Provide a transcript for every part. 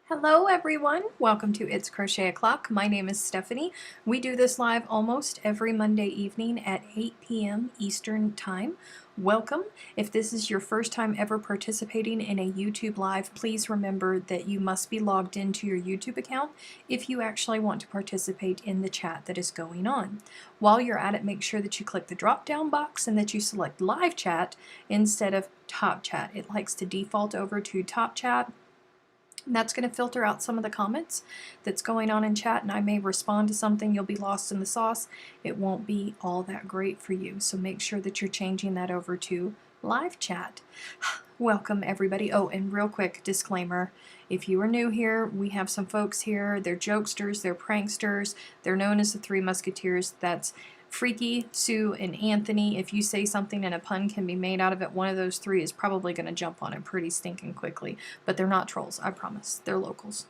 Hello everyone, welcome to It's Crochet O'Clock. My name is Stephanie. We do this live almost every Monday evening at 8 p.m. Eastern Time. Welcome. If this is your first time ever participating in a YouTube live, please remember that you must be logged into your YouTube account if you actually want to participate in the chat that is going on. While you're at it, make sure that you click the drop down box and that you select live chat instead of top chat. It likes to default over to top chat. That's going to filter out some of the comments that's going on in chat, and I may respond to something. You'll be lost in the sauce. It won't be all that great for you, so make sure that you're changing that over to live chat. Welcome everybody. Oh, and real quick disclaimer, if you are new here, we have some folks here. They're jokesters, they're pranksters, they're known as the Three Musketeers. That's Freaky, Sue, and Anthony. If you say something and a pun can be made out of it, one of those three is probably going to jump on it pretty stinking quickly. But they're not trolls, I promise. They're locals.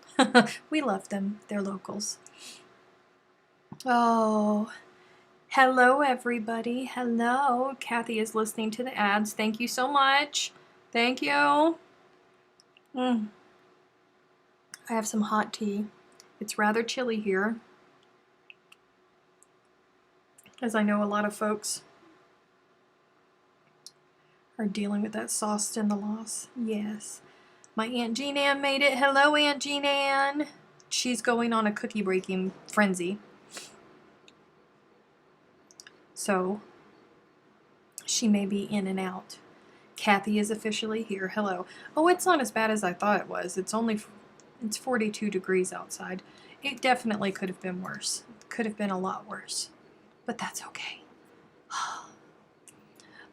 We love them. They're locals. Oh, hello everybody. Hello. Kathy is listening to the ads. Thank you so much. Thank you. I have some hot tea. It's rather chilly here, as I know a lot of folks are dealing with that sauce and the loss. Yes. My Aunt Jean Ann made it. Hello, Aunt Jean Ann. She's going on a cookie breaking frenzy. So she may be in and out. Kathy is officially here. Hello. Oh, it's not as bad as I thought it was. It's 42 degrees outside. It definitely could have been worse. It could have been a lot worse. But that's okay.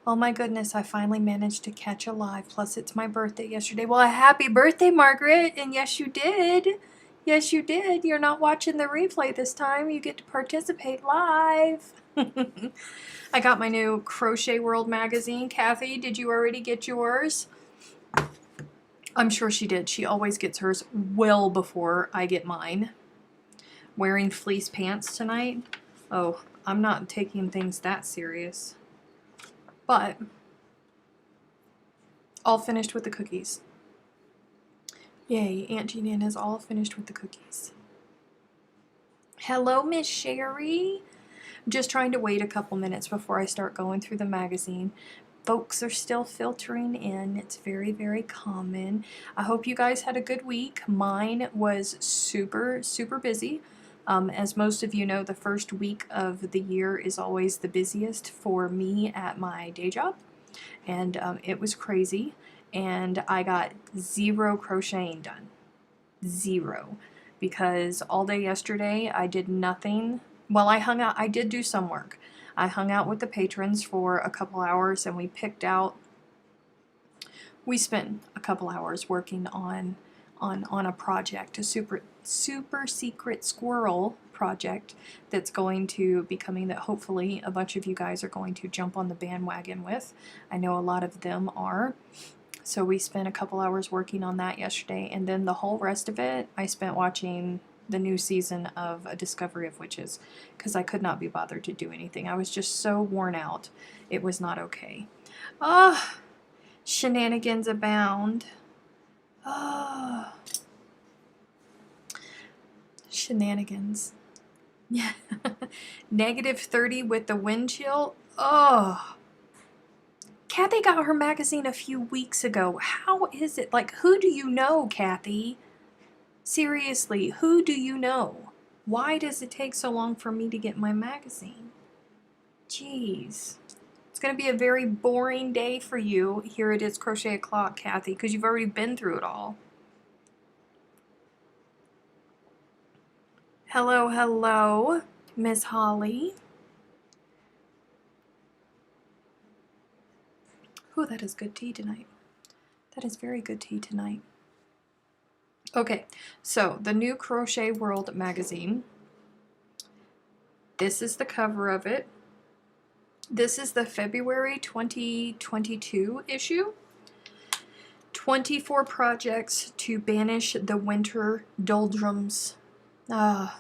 Oh my goodness, I finally managed to catch a live. Plus, it's my birthday yesterday. Well, happy birthday, Margaret. And yes, you did. Yes, you did. You're not watching the replay this time. You get to participate live. I got my new Crochet World magazine. Kathy, did you already get yours? I'm sure she did. She always gets hers well before I get mine. Wearing fleece pants tonight. Oh, I'm not taking things that serious. But all finished with the cookies. Yay, Aunt Jean Ann is all finished with the cookies. Hello, Miss Sherry. I'm just trying to wait a couple minutes before I start going through the magazine. Folks are still filtering in. It's very, very common. I hope you guys had a good week. Mine was super, super busy. As most of you know, the first week of the year is always the busiest for me at my day job, and it was crazy, and I got zero crocheting done. Zero. Because all day yesterday I did nothing. Well, I hung out. I did do some work. I hung out with the patrons for a couple hours, and we spent a couple hours working on a project, a super secret squirrel project that's going to be coming, that hopefully a bunch of you guys are going to jump on the bandwagon with. I know a lot of them are. So we spent a couple hours working on that yesterday, and then the whole rest of it I spent watching the new season of A Discovery of Witches, because I could not be bothered to do anything. I was just so worn out. It was not okay. Ah, shenanigans abound. Ah. Shenanigans. Yeah. -30 with the wind chill. Oh. Kathy got her magazine a few weeks ago. How is it? Like, who do you know, Kathy? Seriously, who do you know? Why does it take so long for me to get my magazine? Jeez. It's going to be a very boring day for you. Here it is, Crochet O'Clock, Kathy, because you've already been through it all. Hello, hello, Miss Holly. Oh, that is good tea tonight. That is very good tea tonight. Okay, so the new Crochet World magazine. This is the cover of it. This is the February 2022 issue. 24 projects to banish the winter doldrums. Uh-oh.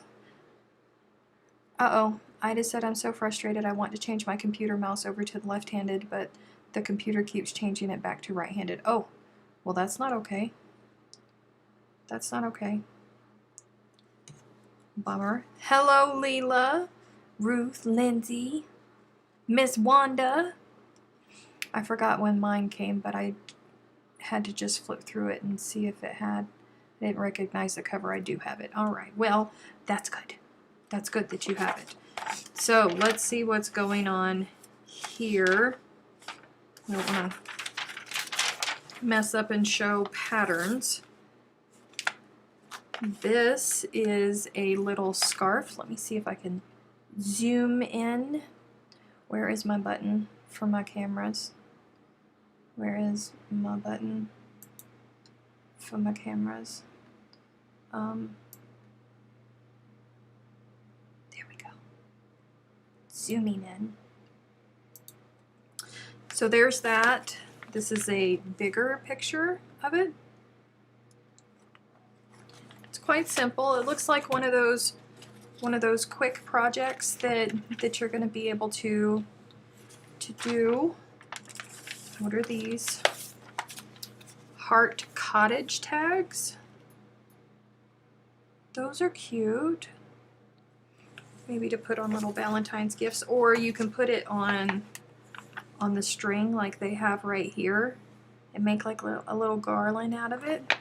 I just said I'm so frustrated I want to change my computer mouse over to the left-handed, but the computer keeps changing it back to right-handed. Oh, well that's not okay. That's not okay. Bummer. Hello, Leela, Ruth, Lindsay, Miss Wanda. I forgot when mine came, but I had to just flip through it and see if it had. I didn't recognize the cover. I do have it. All right. Well, that's good. That's good that you have it. So let's see what's going on here. I don't want to mess up and show patterns. This is a little scarf. Let me see if I can zoom in. Where is my button for my cameras? Where is my button for my cameras? There we go. Zooming in. So there's that. This is a bigger picture of it. It's quite simple. It looks like one of those quick projects that you're going to be able to do. What are these? Heart cottage tags. Those are cute. Maybe to put on little Valentine's gifts, or you can put it on the string like they have right here and make like a little garland out of it.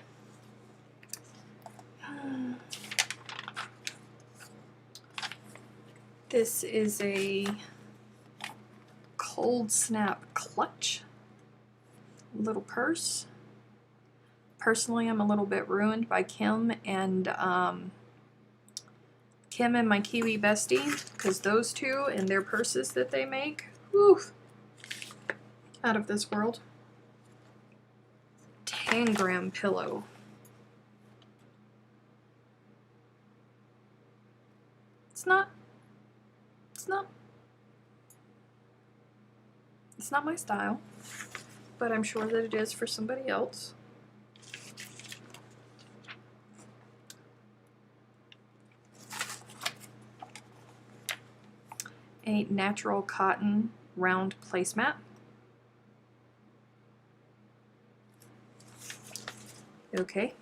This is a cold snap clutch, little purse. Personally, I'm a little bit ruined by Kim and my Kiwi bestie, because those two and their purses that they make, whew, out of this world. 10-gram pillow. It's not my style, but I'm sure that it is for somebody else. A natural cotton round placemat. Okay.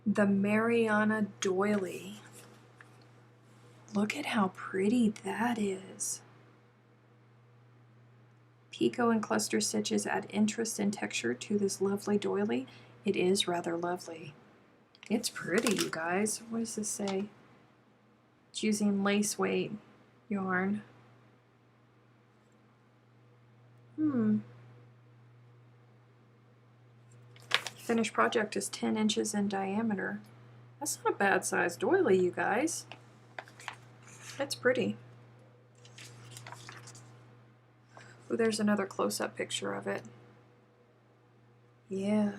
The Mariana Doily. Look at how pretty that is. Picot and cluster stitches add interest and texture to this lovely doily. It is rather lovely. It's pretty, you guys. What does this say? It's using lace weight yarn. Finished project is 10 inches in diameter. That's not a bad size doily, you guys. It's pretty. Oh, there's another close-up picture of it. Yeah.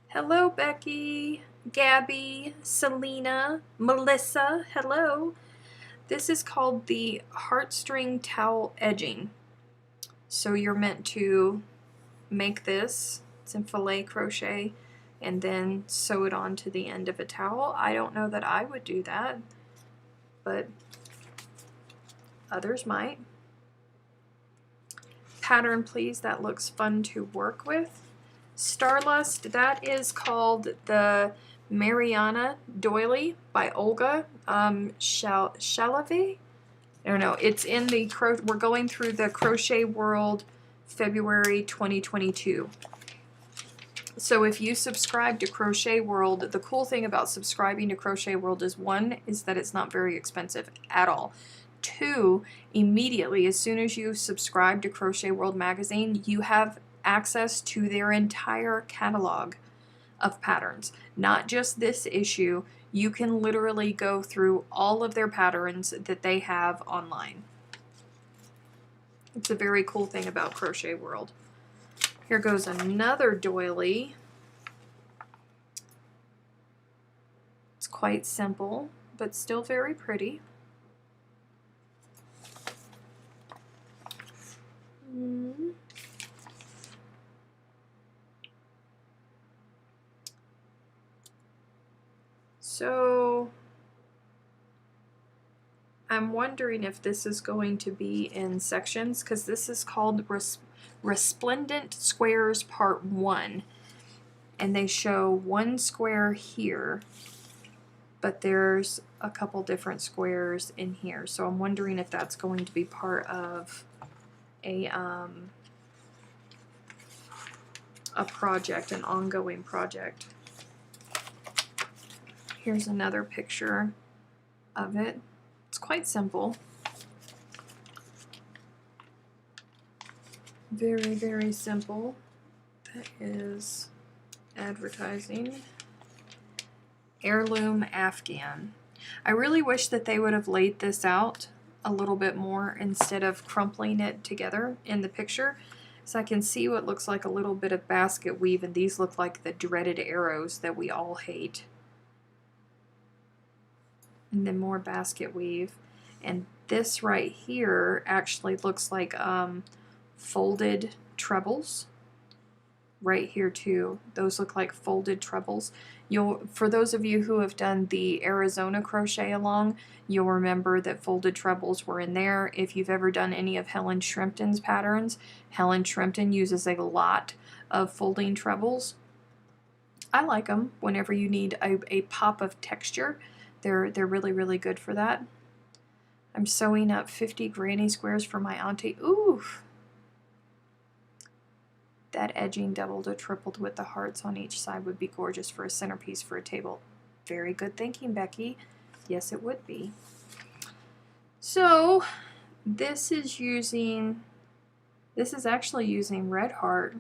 Hello, Becky, Gabby, Selena, Melissa, hello. This is called the heartstring towel edging. So you're meant to make this, it's in filet crochet, and then sew it onto the end of a towel. I don't know that I would do that, but others might. Pattern, please, that looks fun to work with. Starlust, that is called the Mariana Doily by Olga Shalavy. I don't know. It's in the we're going through the Crochet World February 2022. So if you subscribe to Crochet World, the cool thing about subscribing to Crochet World is, one, is that it's not very expensive at all. Two, immediately as soon as you subscribe to Crochet World magazine, you have access to their entire catalog of patterns. Not just this issue, you can literally go through all of their patterns that they have online. It's a very cool thing about Crochet World. Here goes another doily. It's quite simple, but still very pretty. So I'm wondering if this is going to be in sections, because this is called Resplendent Squares Part 1. And they show one square here, but there's a couple different squares in here. So I'm wondering if that's going to be part of a project, an ongoing project. Here's another picture of it. It's quite simple. Very, very simple. That is advertising. Heirloom Afghan. I really wish that they would have laid this out a little bit more instead of crumpling it together in the picture. So I can see what looks like a little bit of basket weave, and these look like the dreaded arrows that we all hate. And then more basket weave. And this right here actually looks like folded trebles. Right here too. Those look like folded trebles. For those of you who have done the Arizona crochet along, you'll remember that folded trebles were in there. If you've ever done any of Helen Shrimpton's patterns, Helen Shrimpton uses a lot of folding trebles. I like them whenever you need a pop of texture. They're really, really good for that. I'm sewing up 50 granny squares for my auntie. Ooh! That edging doubled or tripled with the hearts on each side would be gorgeous for a centerpiece for a table. Very good thinking, Becky. Yes, it would be. So, this is actually using red heart.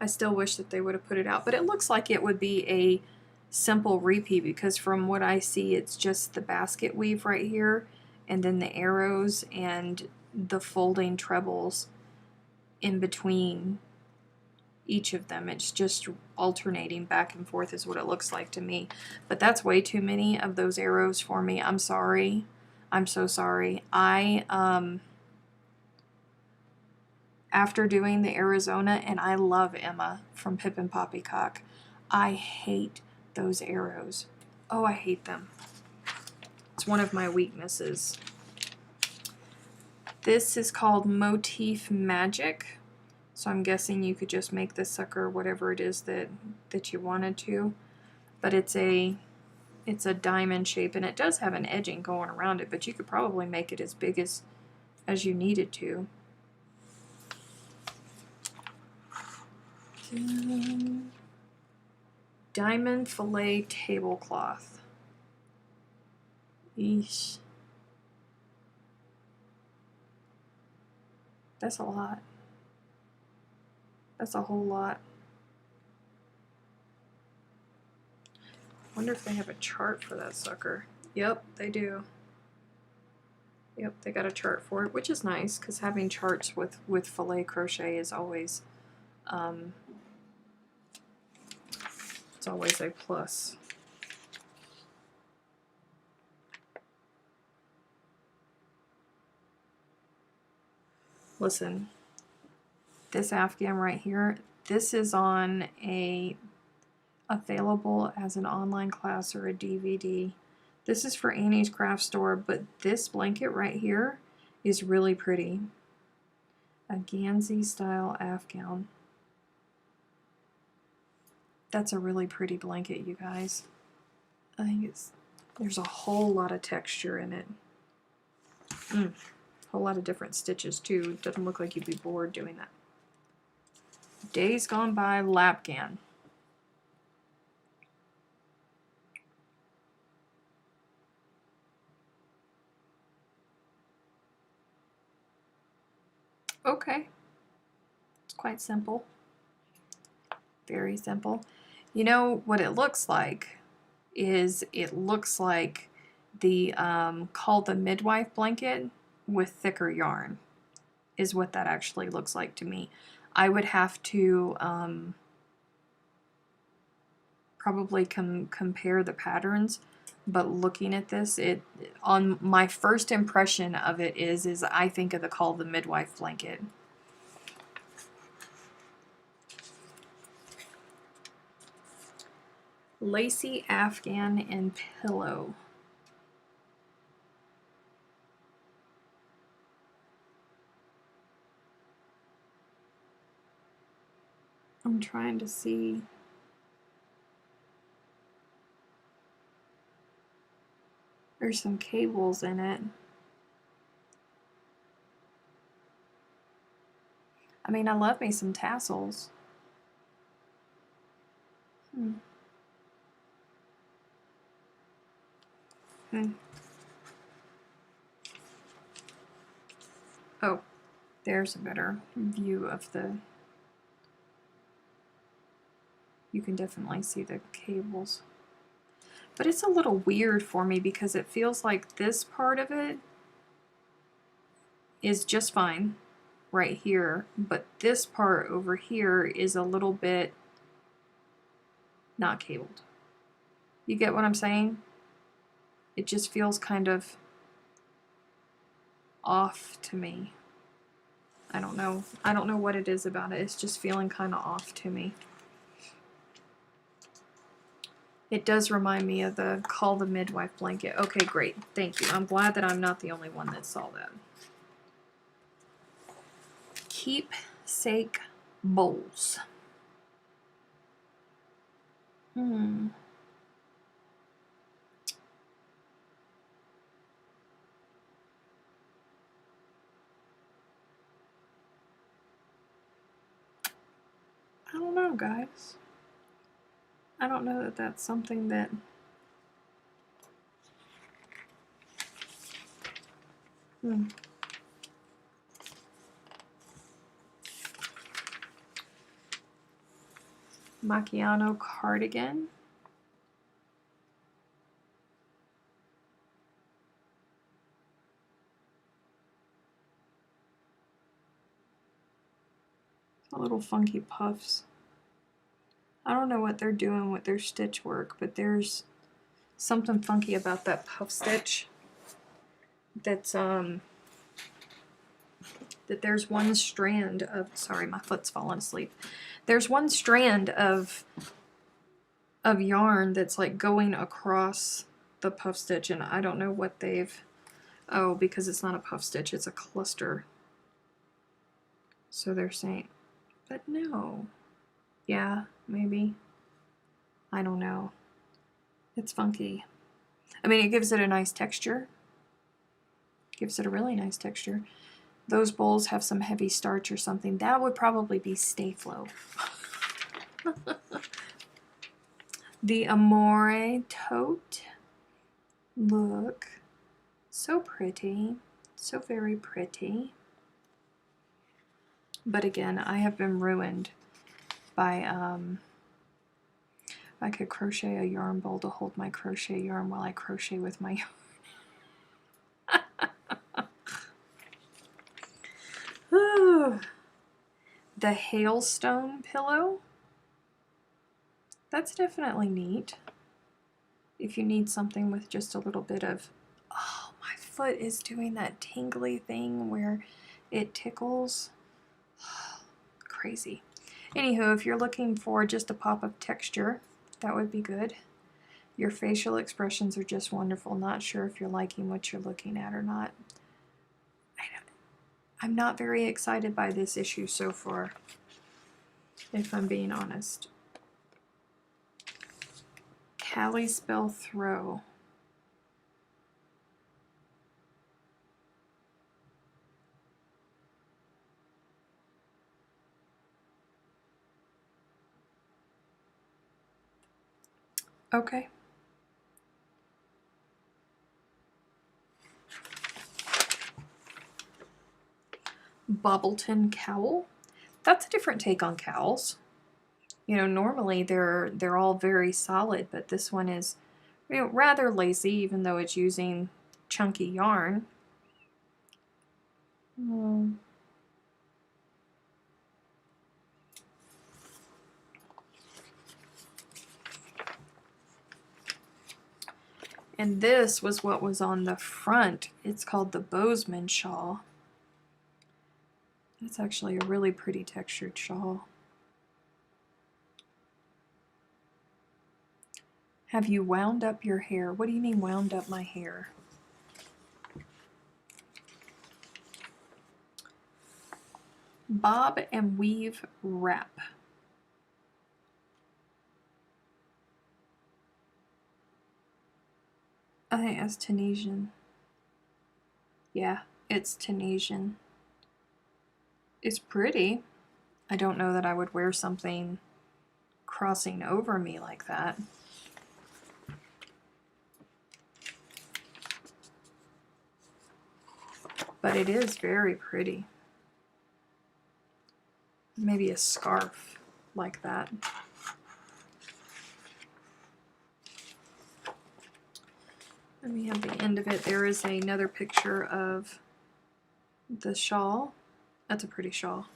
I still wish that they would have put it out, but it looks like it would be a simple repeat, because from what I see, it's just the basket weave right here, and then the arrows and the folding trebles in between each of them. It's just alternating back and forth is what it looks like to me. But that's way too many of those arrows for me. I'm sorry. I'm so sorry. After doing the Arizona, and I love Emma from Pip and Poppycock, I hate those arrows. Oh, I hate them. It's one of my weaknesses. This is called Motif Magic, so I'm guessing you could just make this sucker whatever it is that you wanted to. But it's a diamond shape, and it does have an edging going around it, but you could probably make it as big as you needed to. Diamond fillet tablecloth. Eesh. That's a lot. That's a whole lot. Wonder if they have a chart for that sucker. Yep, they do. Yep, they got a chart for it, which is nice, because having charts with fillet crochet is always it's always a plus. Listen, this Afghan right here, this is on available as an online class or a DVD. This is for Annie's Craft Store, but this blanket right here is really pretty. A Gansey style Afghan. That's a really pretty blanket, you guys. I think there's a whole lot of texture in it. A whole lot of different stitches too. It doesn't look like you'd be bored doing that. Days Gone By Lapgan. Okay. It's quite simple. Very simple. You know what it looks like is it looks like the called the midwife blanket with thicker yarn is what that actually looks like to me. I would have to probably compare the patterns, but looking at this, on my first impression of it is I think of the Call the Midwife blanket. Lacy Afghan and Pillow. I'm trying to see. There's some cables in it. I mean, I love me some tassels. Oh, there's a better view of the... You can definitely see the cables. But it's a little weird for me because it feels like this part of it is just fine right here, but this part over here is a little bit not cabled. You get what I'm saying? It just feels kind of off to me. I don't know. I don't know what it is about it. It's just feeling kind of off to me. It does remind me of the Call the Midwife blanket. Okay, great. Thank you. I'm glad that I'm not the only one that saw that. Keepsake bowls. I don't know, guys. I don't know that that's something that... Macchiato cardigan. A little funky puffs. I don't know what they're doing with their stitch work, but there's something funky about that puff stitch. That's that there's one strand of... Sorry, my foot's falling asleep. There's one strand of yarn that's like going across the puff stitch, and I don't know what they've... Oh, because it's not a puff stitch, it's a cluster. So they're saying... But no. Yeah, maybe. I don't know. It's funky. I mean, it gives it a nice texture. Gives it a really nice texture. Those bowls have some heavy starch or something. That would probably be Stay Flow. The Amore tote. Look. So pretty. So very pretty. But again, I have been ruined by, I could crochet a yarn bowl to hold my crochet yarn while I crochet with my yarn. The Hailstone pillow. That's definitely neat. If you need something with just a little bit of... Oh, my foot is doing that tingly thing where it tickles. Crazy. Anywho, if you're looking for just a pop of texture, that would be good. Your facial expressions are just wonderful. Not sure if you're liking what you're looking at or not. I'm not very excited by this issue so far, if I'm being honest. Callie Spell Throw. Okay. Bobbleton Cowl. That's a different take on cowls. You know, normally they're all very solid, but this one is, you know, rather lacy, even though it's using chunky yarn. And this was what was on the front. It's called the Bozeman shawl. It's actually a really pretty textured shawl. Have you wound up your hair? What do you mean wound up my hair? Bob and weave wrap. I think that's Tunisian. Yeah, it's Tunisian. It's pretty. I don't know that I would wear something crossing over me like that. But it is very pretty. Maybe a scarf like that. Let me have the end of it. There is another picture of the shawl. That's a pretty shawl.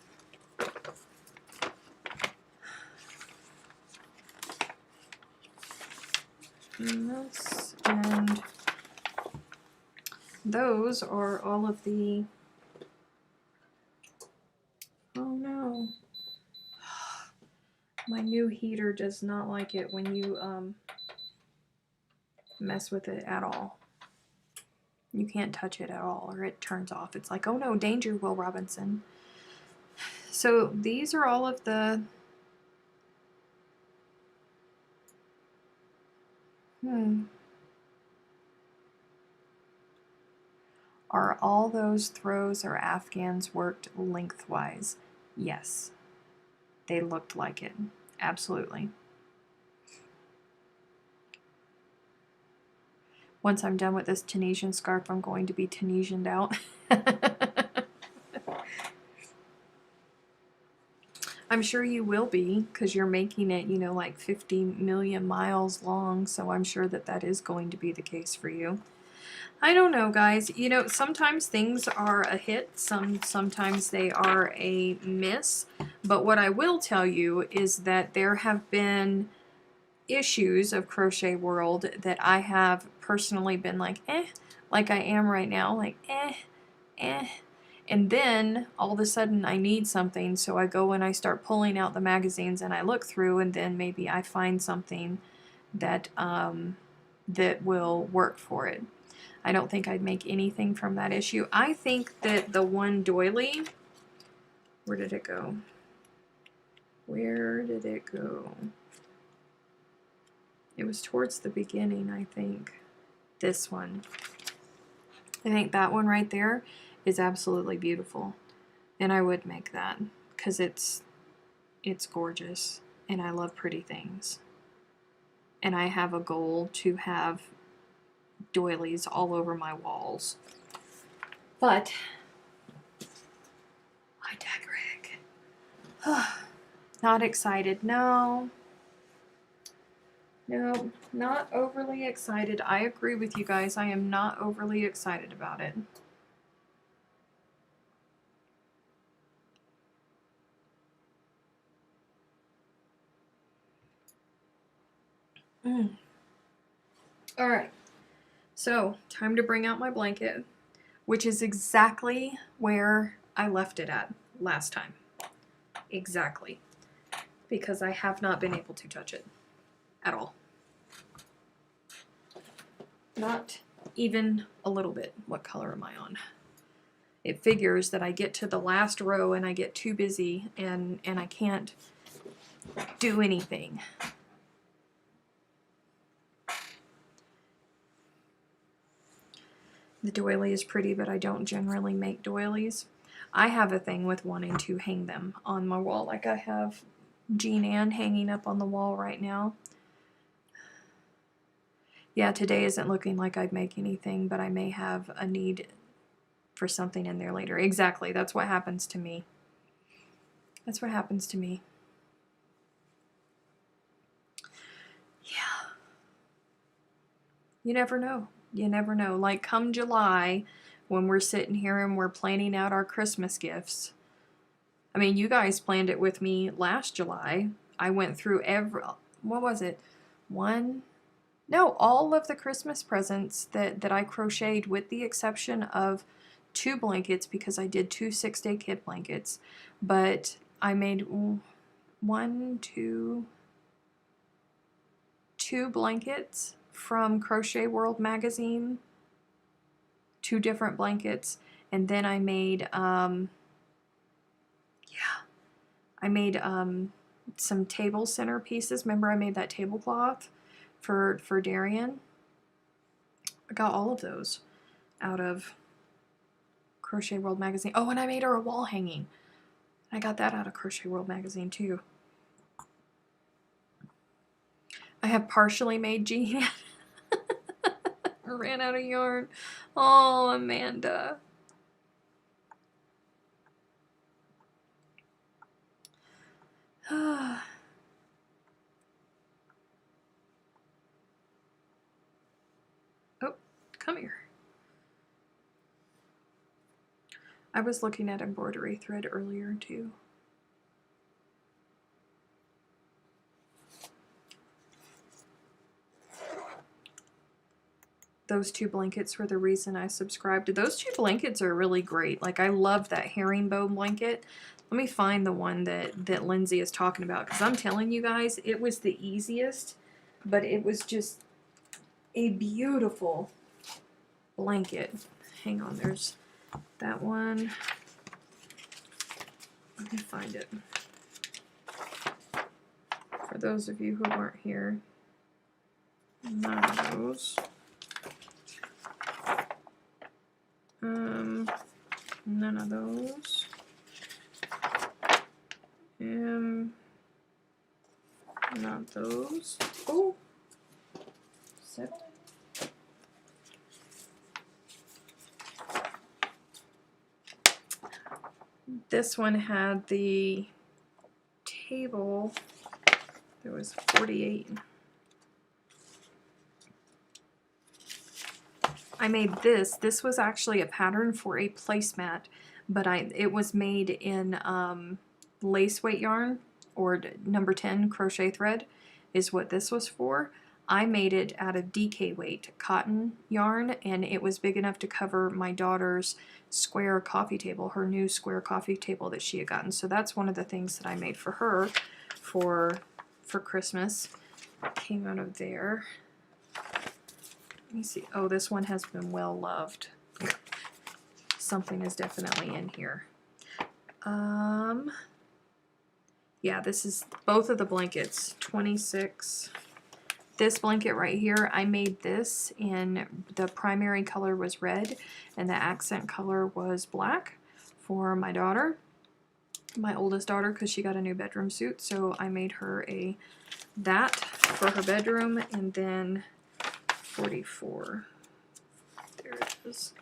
And this, and those are all of the, oh no, my new heater does not like it when you mess with it at all. You can't touch it at all or it turns off. It's like, oh no, danger, Will Robinson. So these are all of the, Are all those throws or afghans worked lengthwise? Yes. They looked like it. Absolutely. Once I'm done with this Tunisian scarf, I'm going to be Tunisianed out. I'm sure you will be, because you're making it, you know, like 50 million miles long, so I'm sure that that is going to be the case for you. I don't know, guys. You know, sometimes things are a hit, sometimes they are a miss, but what I will tell you is that there have been issues of Crochet World that I have personally been like, like I am right now, like, and then all of a sudden I need something, so I go and I start pulling out the magazines and I look through, and then maybe I find something that that will work for it. I don't think I'd make anything from that issue. I think that the one doily, where did it go? Where did it go? It was towards the beginning, I think. This one. I think that one right there is absolutely beautiful. And I would make that because it's gorgeous and I love pretty things. And I have a goal to have doilies all over my walls. But I digress. Not excited. No. No, not overly excited. I agree with you guys. I am not overly excited about it. All right. So, time to bring out my blanket, which is exactly where I left it at last time. Exactly. Because I have not been able to touch it at all. Not even a little bit. What color am I on? It figures that I get to the last row and I get too busy and I can't do anything. The doily is pretty, but I don't generally make doilies. I have a thing with wanting to hang them on my wall, like I have Jean Ann hanging up on the wall right now. Yeah, today isn't looking like I'd make anything, but I may have a need for something in there later. Exactly, that's what happens to me. That's what happens to me. Yeah. You never know. You never know. Like come July, when we're sitting here and we're planning out our Christmas gifts. I mean, you guys planned it with me last July. I went through what was it? All of the Christmas presents that I crocheted, with the exception of 2 blankets, because I did 2 6-day kid blankets. But I made 1, 2, 2 blankets from Crochet World magazine, 2 different blankets, and then I made some table center pieces. Remember I made that tablecloth for Darian? I got all of those out of Crochet World magazine. Oh, and I made her a wall hanging. I got that out of Crochet World magazine too. I have partially made Jean. Ran out of yarn. Oh, Amanda. Oh, come here. I was looking at embroidery thread earlier too. Those 2 blankets were the reason I subscribed. Those 2 blankets are really great. Like, I love that herringbone blanket. Let me find the one that Lindsay is talking about, because I'm telling you guys, it was the easiest, but it was just a beautiful blanket. Hang on, there's that one. Let me find it. For those of you who weren't here, none of those. None of those. Not those. Oh, 7. This one had the table. There was 48. I made this. This was actually a pattern for a placemat, but it was made in lace weight yarn, or number 10 crochet thread is what this was for. I made it out of DK weight cotton yarn, and it was big enough to cover my daughter's square coffee table, her new square coffee table that she had gotten. So that's one of the things that I made for her for Christmas. It came out of there. Let me see. Oh, this one has been well loved. Something is definitely in here. Yeah, this is both of the blankets. 26. This blanket right here, I made this in, the primary color was red and the accent color was black for my daughter, my oldest daughter, because she got a new bedroom suit. So I made her that for her bedroom. And then 44, there it is,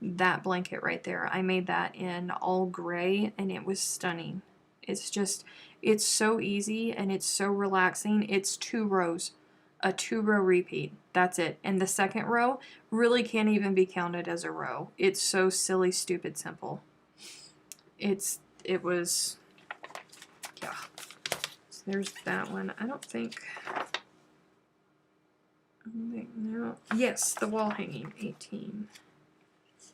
that blanket right there, I made that in all gray, and it was stunning. It's just, it's so easy and it's so relaxing. It's 2 rows, a 2-row repeat, that's it. And the second row really can't even be counted as a row. It's so silly, stupid, simple. It was, yeah. So there's that one. I don't think, no. Yes, the wall hanging, 18.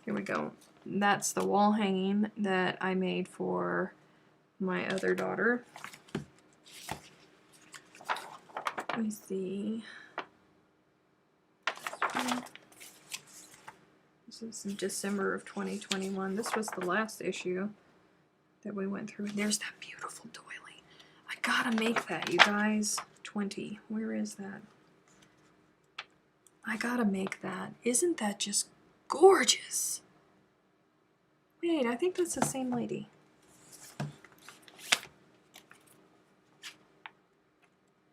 Here we go. That's the wall hanging that I made for my other daughter. Let me see. This is in December of 2021. This was the last issue that we went through. There's that beautiful doily. I gotta make that, you guys. 20. Where is that? I gotta make that. Isn't that just gorgeous? Wait, I think that's the same lady.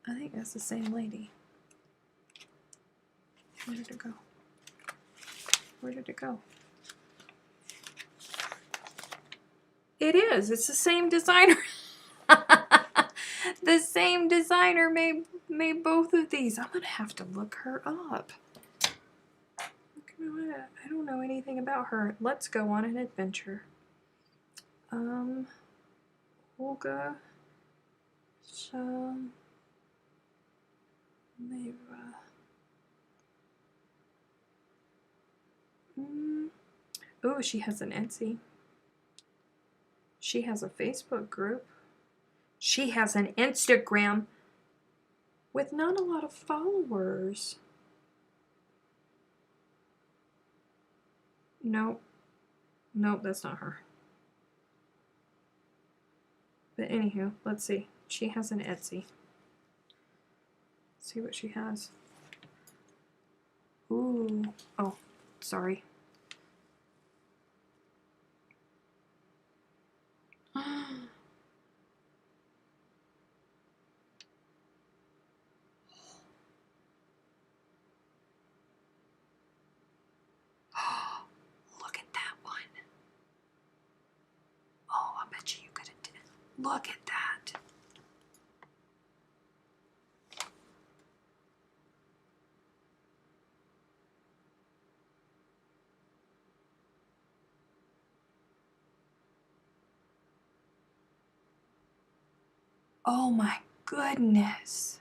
I think that's the same lady. Where did it go? Where did it go? It is. It's the same designer. The same designer made both of these. I'm gonna have to look her up. I don't know anything about her. Let's go on an adventure. Olga Shameva. Oh, she has an Etsy. She has a Facebook group. She has an Instagram. with not a lot of followers. Nope. Nope, that's not her. But anywho, let's see. She has an Etsy. Let's see what she has. Ooh. Oh, sorry. Look at that one. Oh, I bet you could have did it. Look at that. Oh my goodness.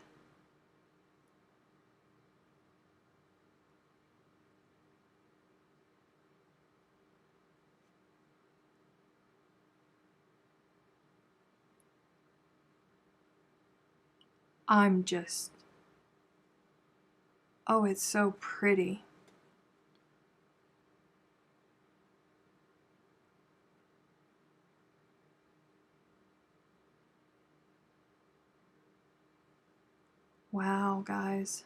I'm just, oh, it's so pretty. Wow, guys.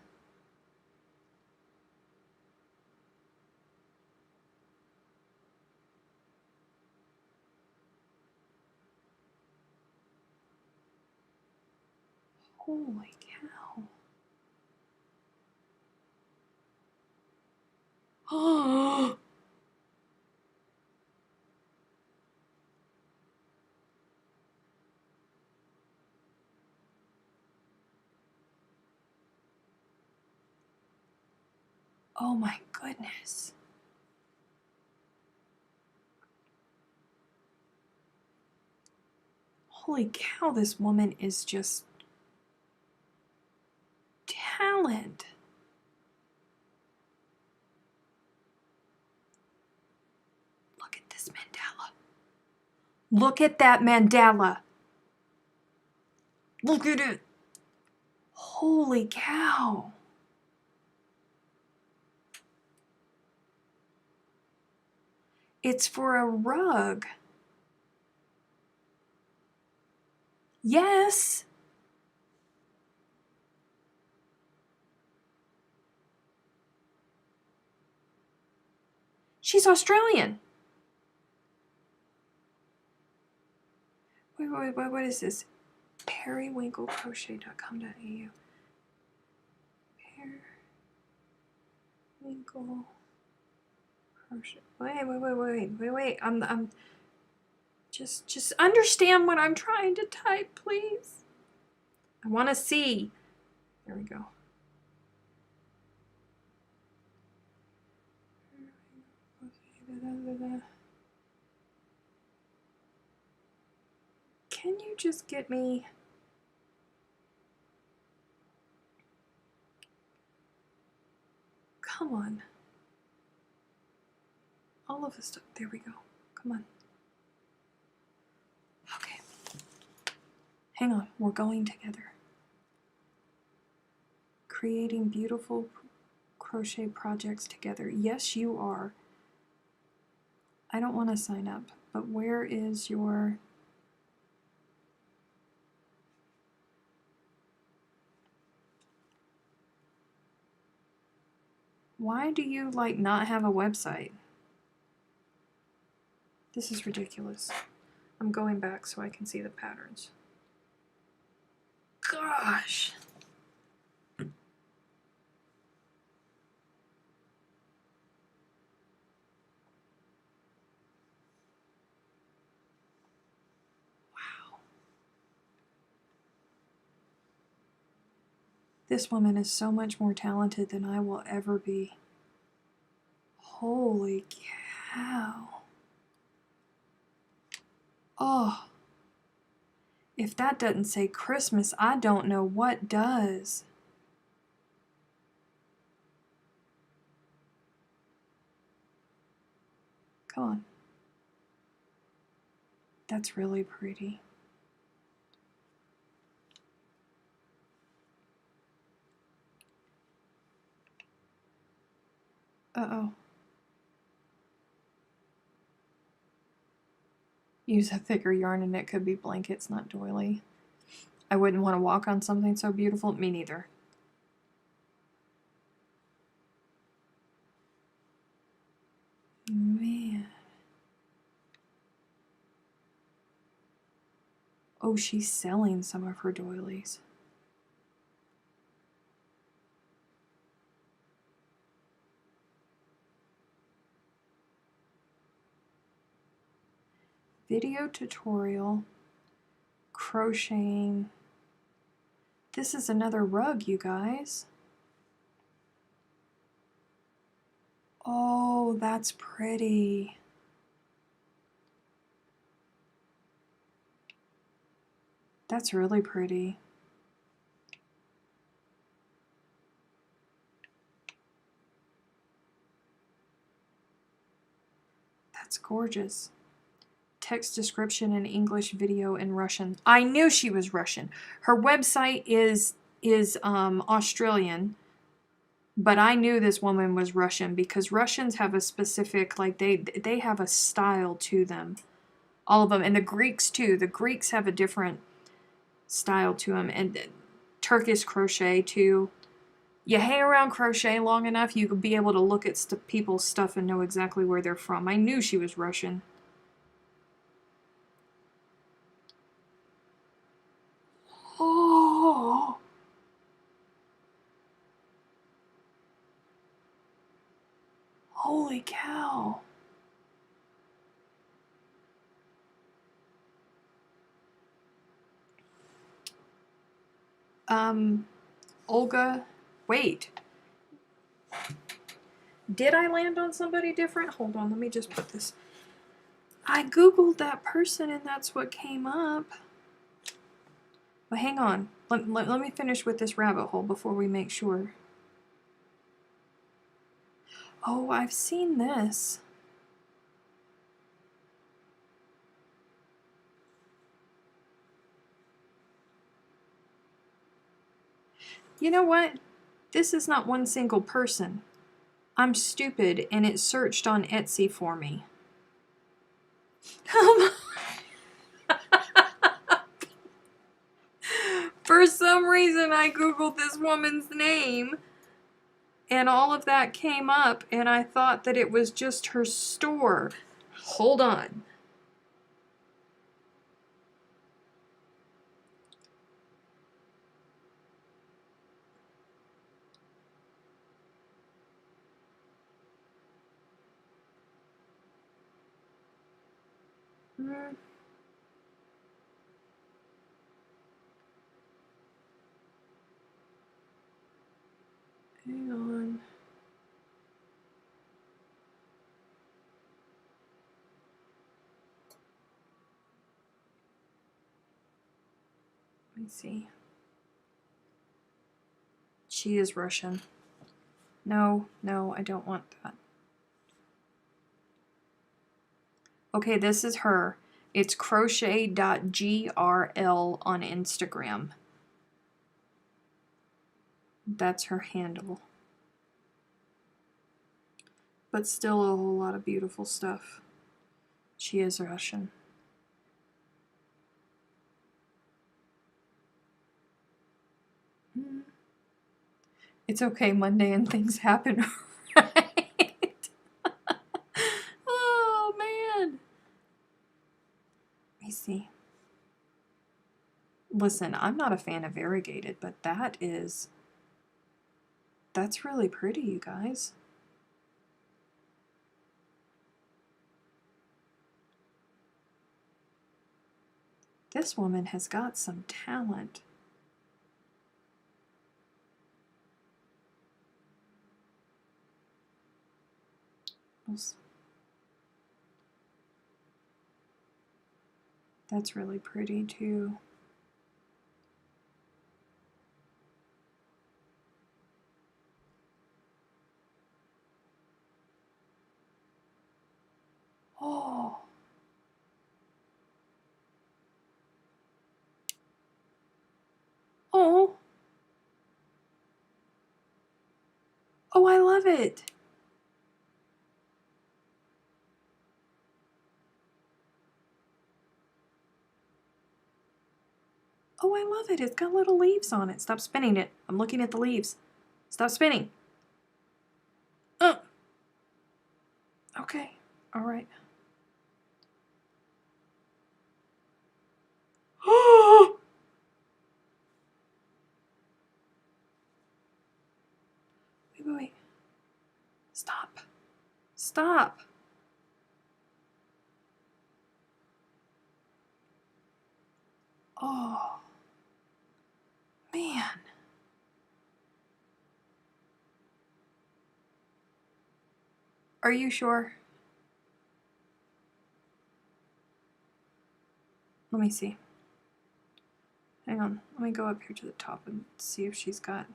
Holy cow. Oh, oh my goodness. Holy cow, this woman is just talent. Look at this mandala. Look at that mandala. Look at it. Holy cow. It's for a rug. Yes. She's Australian. Wait, what is this? Periwinklecrochet.com.au. Periwinkle crochet. Wait. I'm just understand what I'm trying to type, please. I want to see. There we go. Can you just get me? Come on. All of this stuff. There we go. Come on. Okay. Hang on. We're going together. Creating beautiful crochet projects together. Yes, you are. I don't want to sign up, but where is your... Why do you, like, not have a website? This is ridiculous. I'm going back so I can see the patterns. Gosh! Wow. This woman is so much more talented than I will ever be. Holy cow. Oh. If that doesn't say Christmas, I don't know what does. Come on. That's really pretty. Uh-oh. Use a thicker yarn and it could be blankets, not doily. I wouldn't want to walk on something so beautiful. Me neither. Man. Oh, she's selling some of her doilies. Video tutorial. Crocheting. This is another rug, you guys. Oh, that's pretty. That's really pretty. That's gorgeous. Text description in English, video in Russian. I knew she was Russian. Her website is Australian, but I knew this woman was Russian because Russians have a specific, like they have a style to them. All of them, and the Greeks too. The Greeks have a different style to them, and Turkish crochet too. You hang around crochet long enough, you could be able to look at people's stuff and know exactly where they're from. I knew she was Russian. Oh! Holy cow! Olga, wait. Did I land on somebody different? Hold on, let me just put this. I Googled that person and that's what came up. But hang on. Let me finish with this rabbit hole before we make sure. Oh, I've seen this. You know what? This is not one single person. I'm stupid and it searched on Etsy for me. For some reason I Googled this woman's name and all of that came up and I thought that it was just her store. Hold on. Hang on. Let me see. She is Russian. No, I don't want that. Okay, this is her. It's crochet.grl on Instagram. That's her handle. But still a whole lot of beautiful stuff. She is Russian. It's okay, Monday and things happen, right? Oh, man. Let me see. Listen, I'm not a fan of variegated, but that's really pretty, you guys. This woman has got some talent. That's really pretty too. Oh. Oh. Oh, I love it. Oh, I love it. It's got little leaves on it. Stop spinning it. I'm looking at the leaves. Stop spinning. Oh. Okay. All right. Oh! Wait. Stop. Stop. Oh. Man. Are you sure? Let me see. Hang on. Let me go up here to the top and see if she's got...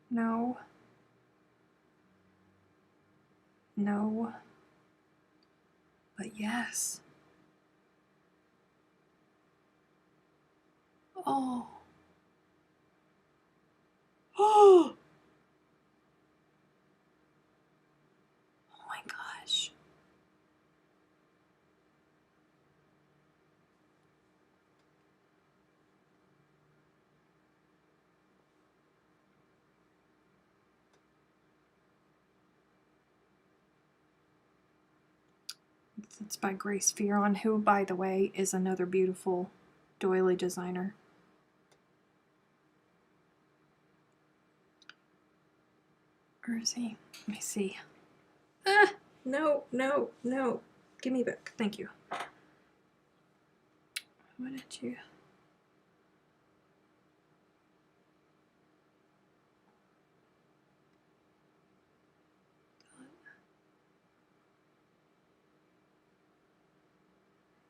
No. No. But yes. Oh. Oh. Oh my gosh. It's by Grace Fearon, who, by the way, is another beautiful doily designer. Where is he? Let me see. Ah! No. Give me back. Thank you. What did you...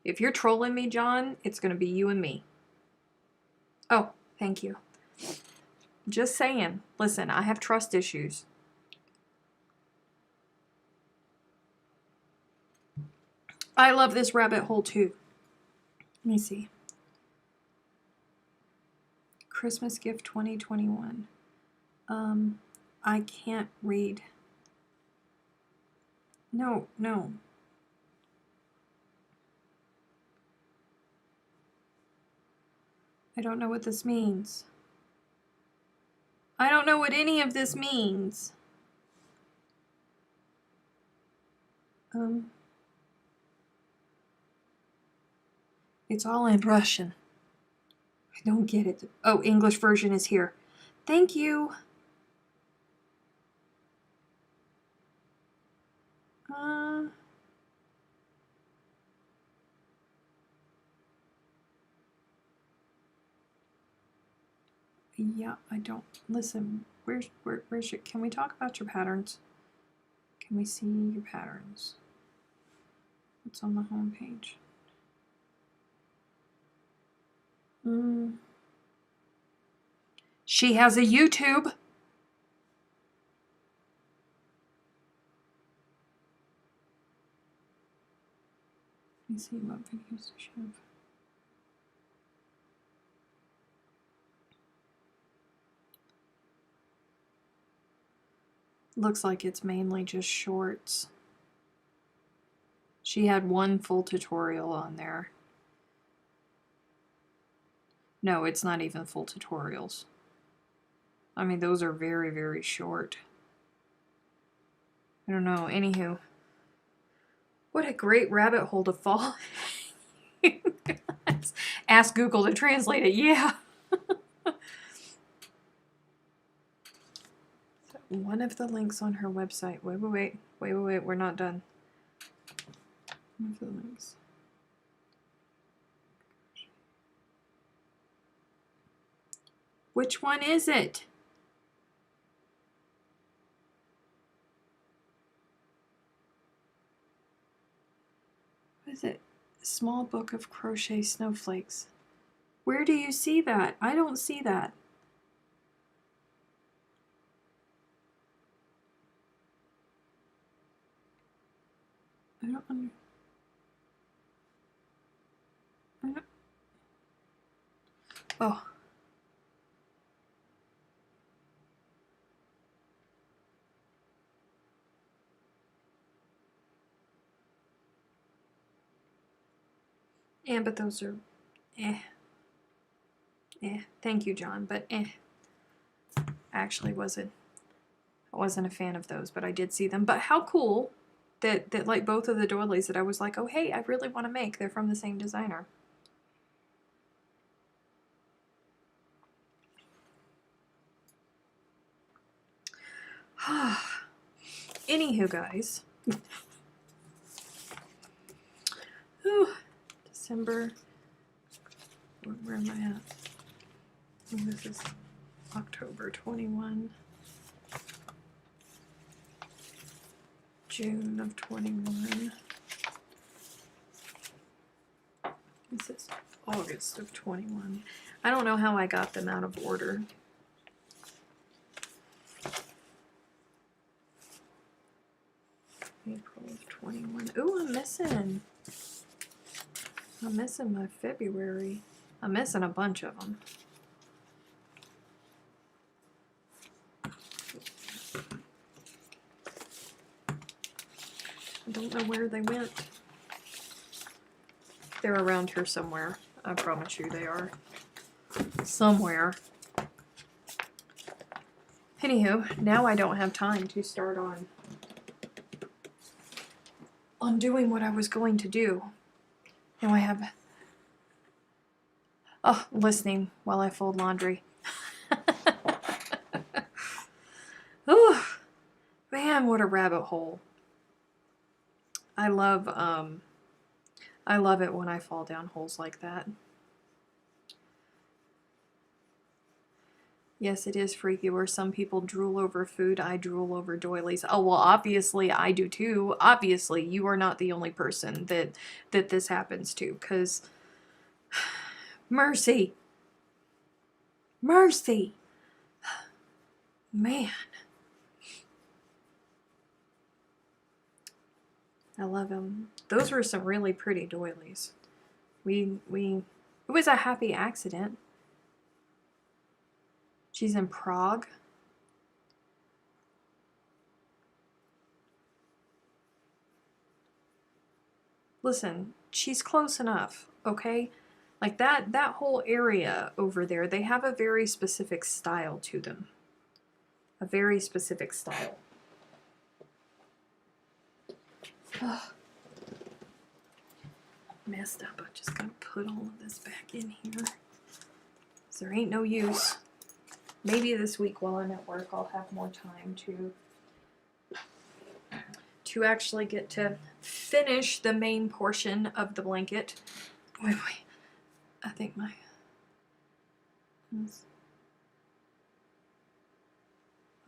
If you're trolling me, John, it's going to be you and me. Oh, thank you. Just saying. Listen, I have trust issues. I love this rabbit hole too. Let me see. Christmas gift 2021. I can't read. No. I don't know what this means. I don't know what any of this means. It's all in Russian. I don't get it. Oh, English version is here. Thank you. Yeah, I don't... Listen, where's your... Can we talk about your patterns? Can we see your patterns? What's on the home page? She has a YouTube. Let me see what videos does she have. Looks like it's mainly just shorts. She had one full tutorial on there. No, it's not even full tutorials. I mean, those are very, very short. I don't know. Anywho, what a great rabbit hole to fall. Ask Google to translate it. Yeah. One of the links on her website. Wait. We're not done. One of the links. Which one is it? What is it? Small Book of Crochet Snowflakes. Where do you see that? I don't see that. I don't. Oh. Yeah, but those are thank you, John, but actually I wasn't a fan of those, but I did see them. But how cool that like both of the doilies that I was like, oh hey, I really want to make, they're from the same designer. Anywho, guys. December. Where am I at? Oh, this is October 21. June of 21. This is August of 21. I don't know how I got them out of order. April of 21. Ooh, I'm missing my February. I'm missing a bunch of them. I don't know where they went. They're around here somewhere. I promise you they are. Somewhere. Anywho, now I don't have time to start on doing what I was going to do. Now I have listening while I fold laundry. Oh man, what a rabbit hole. I love it when I fall down holes like that. Yes, it is freaky where some people drool over food. I drool over doilies. Oh, well, obviously I do too. Obviously, you are not the only person that this happens to, because mercy. Mercy. Man. I love them. Those were some really pretty doilies. It was a happy accident. She's in Prague. Listen, she's close enough, okay? Like that whole area over there, they have a very specific style to them. A very specific style. Ugh. Messed up. I'm just gonna put all of this back in here. 'Cause there ain't no use. Maybe this week while I'm at work I'll have more time to actually get to finish the main portion of the blanket. Wait. I think my...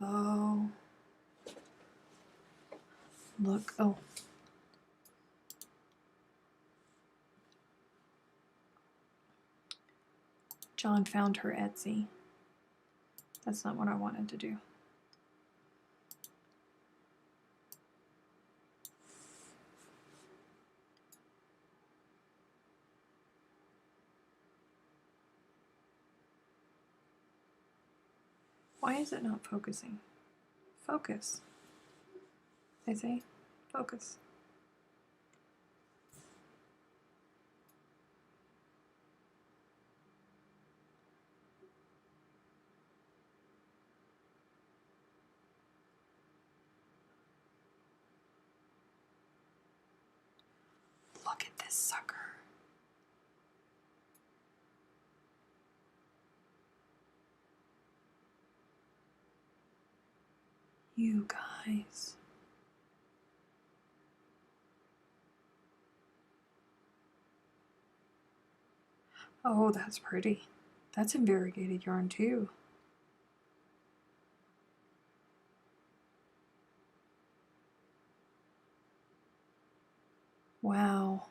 Oh. Look. Oh. John found her Etsy. That's not what I wanted to do. Why is it not focusing? Focus. I say, focus. Look at this sucker. You guys. Oh, that's pretty. That's in variegated yarn too. Wow.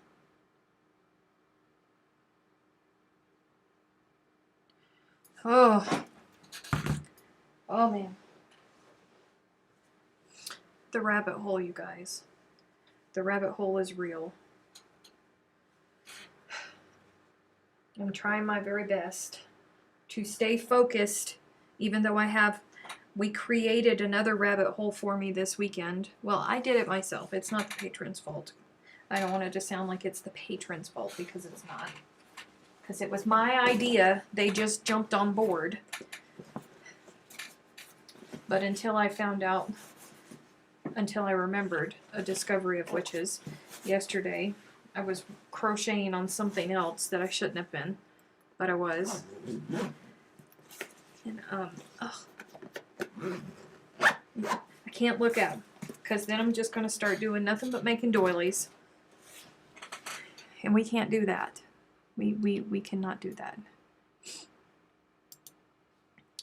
Oh. Oh man. The rabbit hole, you guys. The rabbit hole is real. I'm trying my very best to stay focused, even though we created another rabbit hole for me this weekend. Well, I did it myself. It's not the patron's fault. I don't want it to sound like it's the patron's fault, because it's not. Because it was my idea. They just jumped on board. But until I found out, until I remembered a discovery of witches yesterday, I was crocheting on something else that I shouldn't have been, but I was. And, I can't look at them, because then I'm just going to start doing nothing but making doilies. And we can't do that. We cannot do that.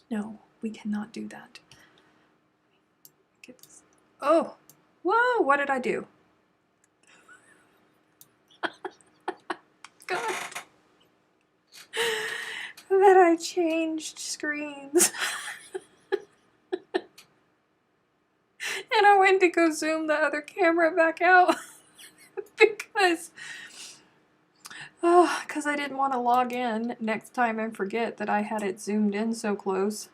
No, we cannot do that. Get this. Oh, whoa, what did I do? God. That I changed screens. And I went to go zoom the other camera back out because I didn't want to log in next time and forget that I had it zoomed in so close.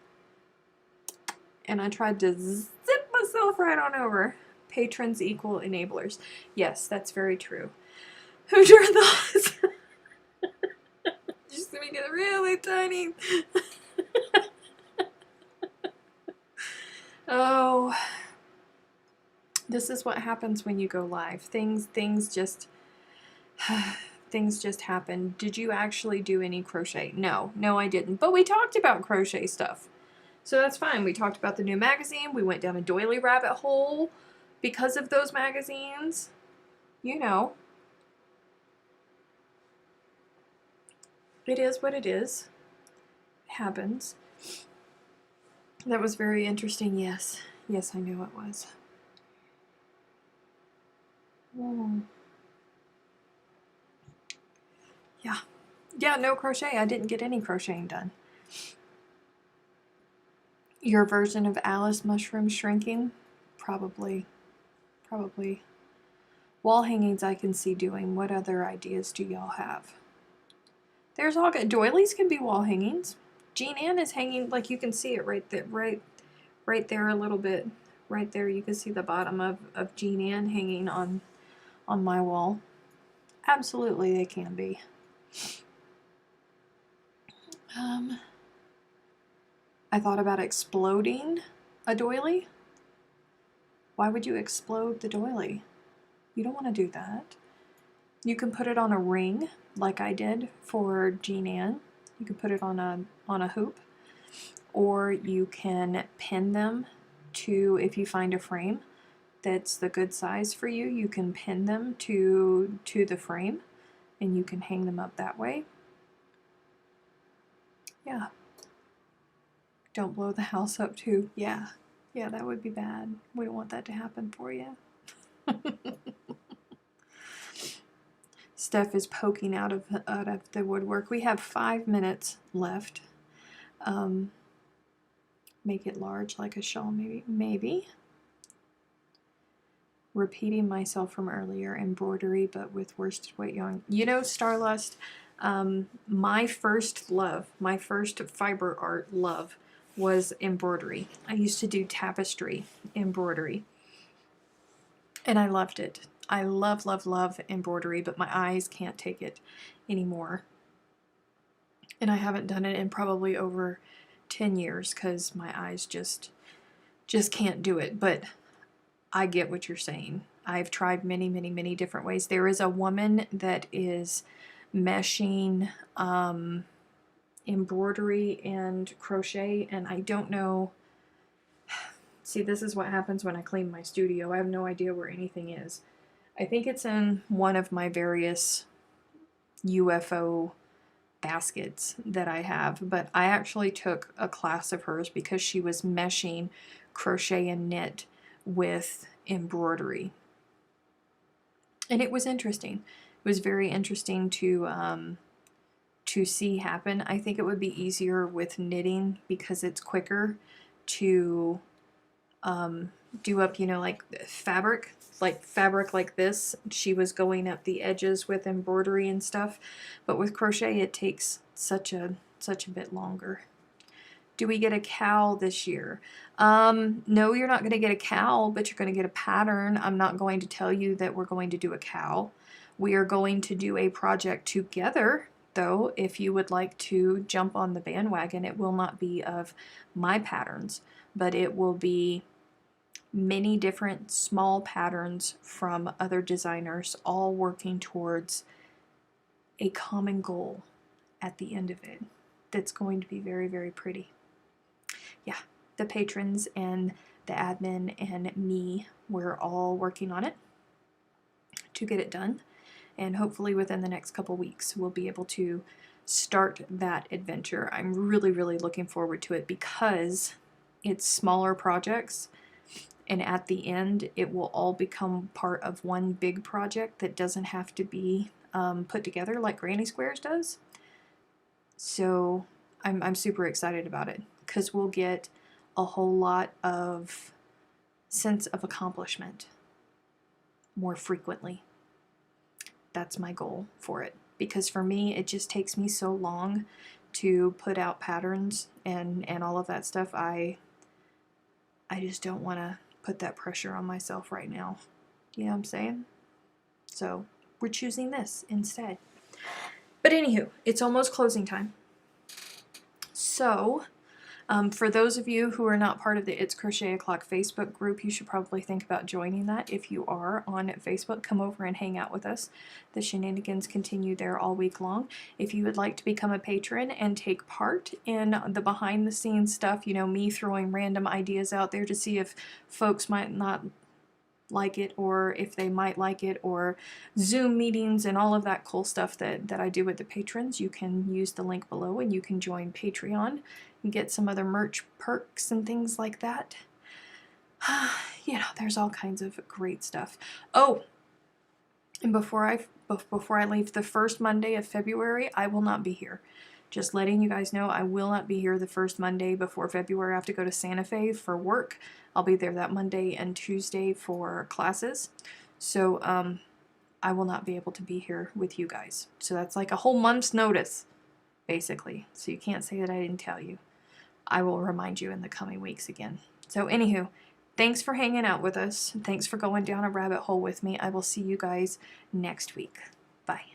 And I tried to zip myself right on over. Patrons equal enablers. Yes, that's very true. Who's your thoughts? Just to make it really tiny. Oh, this is what happens when you go live. Things just things just happen. Did you actually do any crochet? No, I didn't. But we talked about crochet stuff. So that's fine. We talked about the new magazine. We went down a doily rabbit hole because of those magazines. You know. It is what it is. It happens. That was very interesting, yes. Yes, I knew it was. Yeah. Yeah, no crochet. I didn't get any crocheting done. Your version of Alice mushroom shrinking? Probably. Wall hangings I can see doing. What other ideas do y'all have? There's all good. Doilies can be wall hangings. Jean Ann is hanging, like you can see it right there, right there a little bit. Right there you can see the bottom of Jean Ann hanging on my wall. Absolutely they can be. I thought about exploding a doily. Why would you explode the doily? You don't want to do that. You can put it on a ring, like I did for Jean Ann. You can put it on a hoop, or you can pin them to, if you find a frame that's the good size for you, you can pin them to the frame, and you can hang them up that way. Yeah. Don't blow the house up too. Yeah, that would be bad. We don't want that to happen for you. Steph is poking out of the woodwork. We have 5 minutes left. Make it large like a shawl, maybe. Repeating myself from earlier, embroidery, but with worsted weight yarn. You know, Starlust, my first love, my first fiber art love was embroidery. I used to do tapestry embroidery, and I loved it. I love embroidery, but my eyes can't take it anymore. And I haven't done it in probably over 10 years because my eyes just can't do it. But I get what you're saying. I've tried many different ways. There is a woman that is meshing embroidery and crochet, and I don't know. See, this is what happens when I clean my studio. I have no idea where anything is. I think it's in one of my various UFO baskets that I have, but I actually took a class of hers because she was meshing crochet and knit with embroidery. And it was interesting. It was very interesting to see happen. I think it would be easier with knitting because it's quicker to do up, you know, like fabric like this. She was going up the edges with embroidery and stuff, but with crochet it takes such a bit longer. Do we get a cowl this year? No, you're not going to get a cowl, but you're going to get a pattern. I'm not going to tell you that we're going to do a cowl. We are going to do a project together, though, if you would like to jump on the bandwagon. It will not be of my patterns, but it will be many different small patterns from other designers, all working towards a common goal at the end of it. That's going to be very, very pretty. Yeah, the patrons and the admin and me, we're all working on it to get it done. And hopefully within the next couple weeks, we'll be able to start that adventure. I'm really, really looking forward to it because it's smaller projects, and at the end, it will all become part of one big project that doesn't have to be put together like Granny Squares does. So I'm super excited about it because we'll get a whole lot of sense of accomplishment more frequently. That's my goal for it, because for me, it just takes me so long to put out patterns and all of that stuff. I just don't want to put that pressure on myself right now. You know what I'm saying? So we're choosing this instead. But anywho, it's almost closing time. So for those of you who are not part of the It's Crochet O'Clock Facebook group, you should probably think about joining that. If you are on Facebook, come over and hang out with us. The shenanigans continue there all week long. If you would like to become a patron and take part in the behind the scenes stuff, you know, me throwing random ideas out there to see if folks might not like it or if they might like it, or Zoom meetings and all of that cool stuff that I do with the patrons, you can use the link below and you can join Patreon and get some other merch perks and things like that. You know, there's all kinds of great stuff. Oh, and before I leave, the first Monday of February, I will not be here. Just letting you guys know, I will not be here the first Monday before February. I have to go to Santa Fe for work. I'll be there that Monday and Tuesday for classes. So I will not be able to be here with you guys. So that's like a whole month's notice, basically. So you can't say that I didn't tell you. I will remind you in the coming weeks again. So anywho, thanks for hanging out with us. Thanks for going down a rabbit hole with me. I will see you guys next week. Bye.